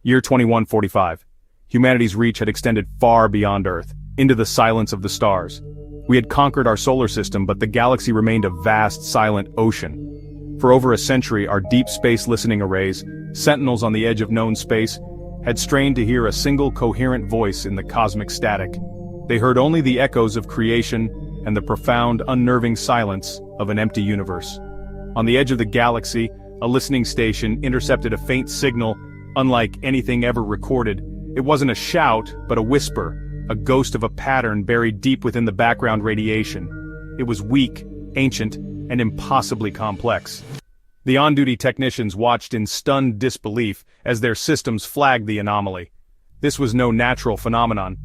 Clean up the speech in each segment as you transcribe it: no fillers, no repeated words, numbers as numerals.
Year 2145. Humanity's reach had extended far beyond Earth, into the silence of the stars. We had conquered our solar system, but the galaxy remained a vast, silent ocean. For over a century, our deep space listening arrays, sentinels on the edge of known space, had strained to hear a single coherent voice in the cosmic static. They heard only the echoes of creation and the profound, unnerving silence of an empty universe. On the edge of the galaxy, a listening station intercepted a faint signal, unlike anything ever recorded. It wasn't a shout, but a whisper, a ghost of a pattern buried deep within the background radiation. It was weak, ancient, and impossibly complex. The on-duty technicians watched in stunned disbelief as their systems flagged the anomaly. This was no natural phenomenon.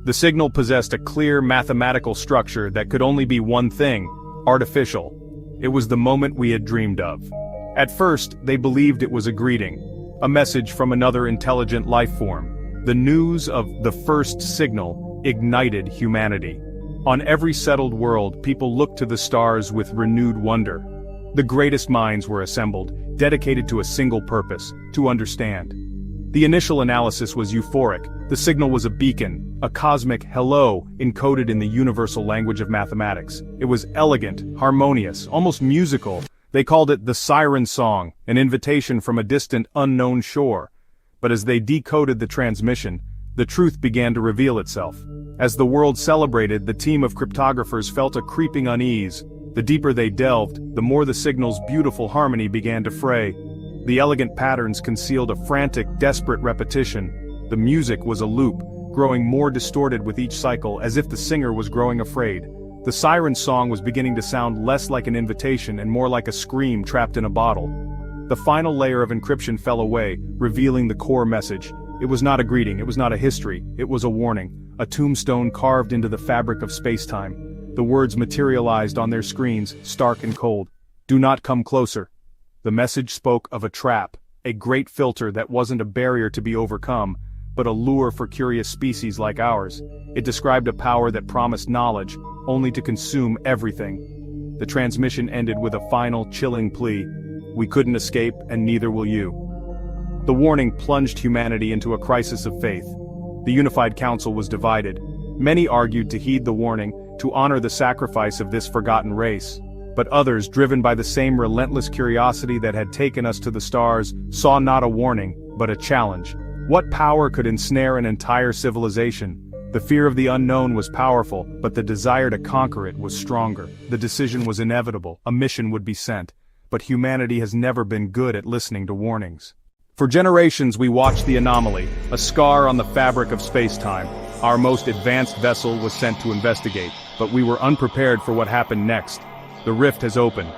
The signal possessed a clear mathematical structure that could only be one thing: artificial. It was the moment we had dreamed of. At first, they believed it was a greeting, a message from another intelligent life form. The news of the first signal ignited humanity. On every settled world, people looked to the stars with renewed wonder. The greatest minds were assembled, dedicated to a single purpose: to understand. The initial analysis was euphoric. The signal was a beacon, a cosmic hello encoded in the universal language of mathematics. It was elegant, harmonious, almost musical. They called it the siren song, an invitation from a distant, unknown shore. But as they decoded the transmission, the truth began to reveal itself. As the world celebrated, the team of cryptographers felt a creeping unease. The deeper they delved, the more the signal's beautiful harmony began to fray. The elegant patterns concealed a frantic, desperate repetition. The music was a loop, growing more distorted with each cycle, as if the singer was growing afraid. The siren song was beginning to sound less like an invitation and more like a scream trapped in a bottle. The final layer of encryption fell away, revealing the core message. It was not a greeting, it was not a history, it was a warning, a tombstone carved into the fabric of space-time. The words materialized on their screens, stark and cold. "Do not come closer." The message spoke of a trap, a great filter that wasn't a barrier to be overcome, but a lure for curious species like ours. It described a power that promised knowledge, only to consume everything. The transmission ended with a final, chilling plea: "We couldn't escape, and neither will you." The warning plunged humanity into a crisis of faith. The unified council was divided. Many argued to heed the warning, to honor the sacrifice of this forgotten race. But others, driven by the same relentless curiosity that had taken us to the stars, saw not a warning, but a challenge. What power could ensnare an entire civilization? The fear of the unknown was powerful, but the desire to conquer it was stronger. The decision was inevitable: a mission would be sent. But humanity has never been good at listening to warnings. For generations we watched the anomaly, a scar on the fabric of space-time. Our most advanced vessel was sent to investigate, but we were unprepared for what happened next. The rift has opened,